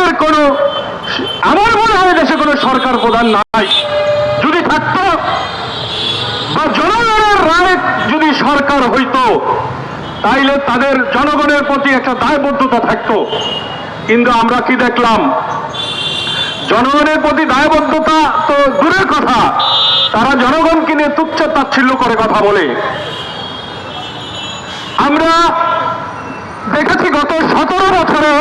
দেশের কোনো, আমার মনে হয় দেশে কোনো সরকার প্রধান নাই। যদি থাকতো বা জনগণের রায় যদি সরকার হইতো তাইলে তাদের জনগণের প্রতি একটা দায়বদ্ধতা থাকতো। কিন্তু আমরা কি দেখলাম, জনগণের প্রতি দায়বদ্ধতা তো দূরের কথা, তারা জনগণকে নিয়ে তুচ্ছ তাচ্ছিল্য করে কথা বলে। আমরা দেখেছি গত 17 বছরে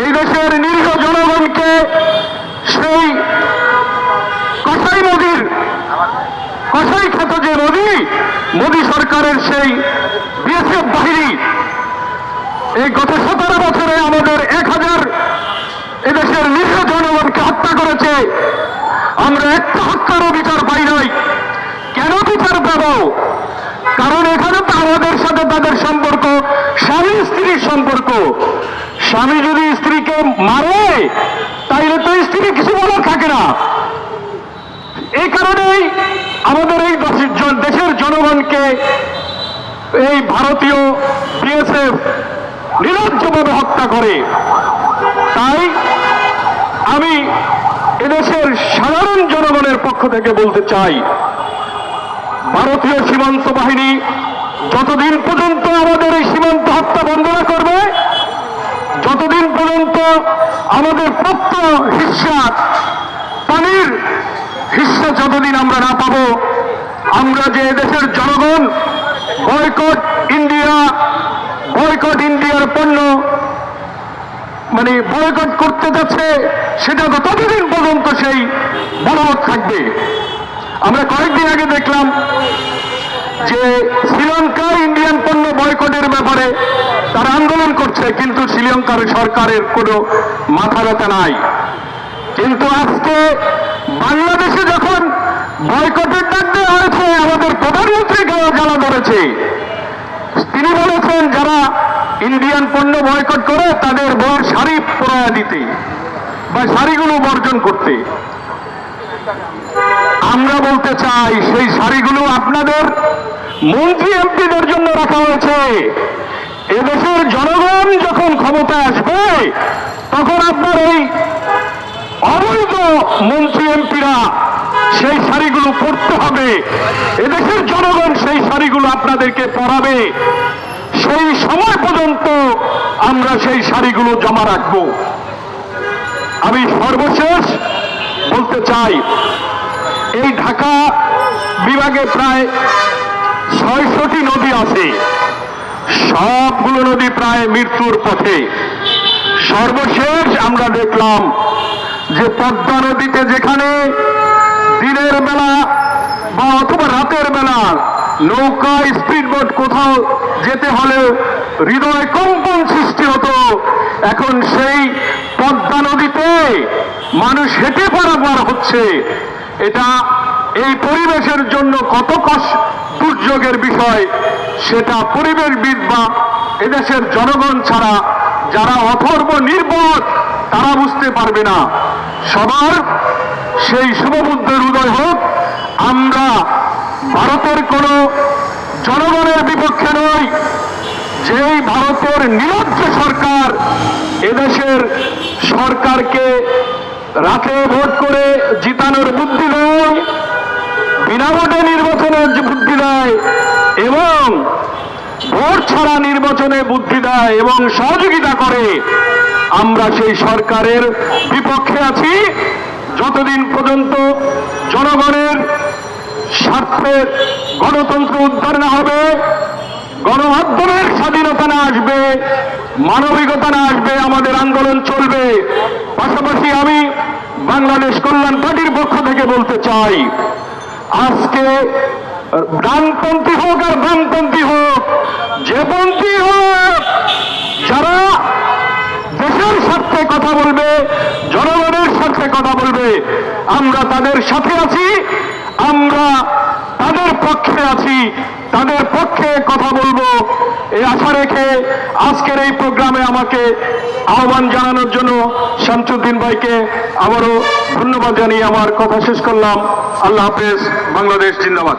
এই দেশের নিরীহ জনগণকে সেই কসাই খ্যাত যে মোদী সরকারের সেই বিএসএফ বাহিনী এই গত 17 বছরে আমাদের 1000 এদেশের নিরীহ জনগণকে হত্যা করেছে। আমরা একটা হত্যারও বিচার পাই নাই। কেন বিচার পাব? কারণ এখানে তো আমাদের সাথে তাদের সম্পর্ক স্বামী স্ত্রীর সম্পর্ক। স্বামী যদি স্ত্রীকে মারে তাইলে তো স্ত্রী কিছু বলার থাকে না। এই কারণেই আমাদের এই দেশের জনগণকে এই ভারতীয় বিএসএফ নির্লজ্জভাবে হত্যা করে। তাই আমি এদেশের সাধারণ জনগণের পক্ষ থেকে বলতে চাই, ভারতীয় সীমান্ত বাহিনী যতদিন পর্যন্ত আমাদের এই সীমান্ত হত্যা বন্ধ না করবে, যতদিন পর্যন্ত আমাদের প্রাপ্ত হিস্সা, পানির হিস্সা যতদিন আমরা না পাবো, আমরা যে দেশের জনগণ বয়কট ইন্ডিয়ার পণ্য বয়কট করতে যাচ্ছে, সেটা তো ততদিন পর্যন্ত সেই বলবৎ থাকবে। আমরা কয়েকদিন আগে দেখলাম যে শ্রীলঙ্কা ইন্ডিয়ান পণ্য বয়কটের ব্যাপারে তারা আন্দোলন করছে, কিন্তু শ্রীলঙ্কার সরকারের কোনো মাথা ব্যথা নাই। কিন্তু আজকে বাংলাদেশে যখন বয়কটের ডাক দেওয়া হয়েছে, আমাদের প্রধানমন্ত্রী জ্বালা ধরেছে। তিনি বলেছেন যারা ইন্ডিয়ান পণ্য বয়কট করে তাদের বউর শাড়ি পরায়া দিতে বা শাড়িগুলো বর্জন করতে। আমরা বলতে চাই সেই শাড়িগুলো আপনাদের মন্ত্রী এমপিদের জন্য রাখা হয়েছে। এদেশের জনগণ যখন ক্ষমতায় আসবে তখন আপনার এই অবৈধ মন্ত্রী এমপিরা সেই শাড়িগুলো পরতে হবে। এদেশের জনগণ সেই শাড়িগুলো আপনাদেরকে পরাবে। সেই সময় পর্যন্ত আমরা সেই শাড়িগুলো জমা রাখব। আমি সর্বশেষ বলতে চাই, এই ঢাকা বিভাগে প্রায় 600টি নদী আছে। সবগুলো নদী প্রায় মৃত্যুর পথে। সর্বশেষ আমরা দেখলাম যে পদ্মা নদীতে যেখানে দিনের বেলা বা অথবা রাতের বেলা নৌকা স্পিডবোট কোথাও যেতে হলে হৃদয় কম্পন সৃষ্টি হতো, এখন সেই পদ্মা নদীতে মানুষ হেঁটে পারাপার হচ্ছে। এটা এই পরিবেশের জন্য কত দুর্যোগের বিষয়, সেটা পরিবেশবিদ বা এদেশের জনগণ ছাড়া যারা অথর্ব নির্বোধ তারা বুঝতে পারবে না। সবার সেই শুভবুদ্ধের উদয় হোক। আমরা ভারতের কোন জনগণের বিপক্ষে নই। যেই ভারতের নির্লজ্জ সরকার এদেশের সরকারকে রাতে ভোট করে জিতানোর বুদ্ধি দেয়, বিনা ভোটে নির্বাচনের যে বুদ্ধি দেয় এবং ভোট ছাড়া নির্বাচনে বুদ্ধি দেয় এবং সহযোগিতা করে, আমরা সেই সরকারের বিপক্ষে আছি। যতদিন পর্যন্ত জনগণের স্বার্থে গণতন্ত্র উদ্ধার না হবে, গণমাধ্যমের স্বাধীনতা না আসবে, মানবিকতা না আসবে, আমাদের আন্দোলন চলবে। পাশাপাশি আমি বাংলাদেশ কল্যাণ পার্টির পক্ষ থেকে বলতে চাই, আজকে ডানপন্থী হোক আর বামপন্থী হোক, যে পন্থী হোক, যারা দেশের স্বার্থে কথা বলবে, জনগণের স্বার্থে কথা বলবে, আমরা তাদের সাথে আছি, আমরা তাদের পক্ষে আছি, তাদের পক্ষে কথা বলবো এই আশা রেখে আজকের এই প্রোগ্রামে আমাকে আহ্বান জানানোর জন্য শামসুদ্দিন ভাইকে আবারও ধন্যবাদ জানিয়ে আমার কথা শেষ করলাম। আল্লাহ হাফেজ। বাংলাদেশ জিন্দাবাদ।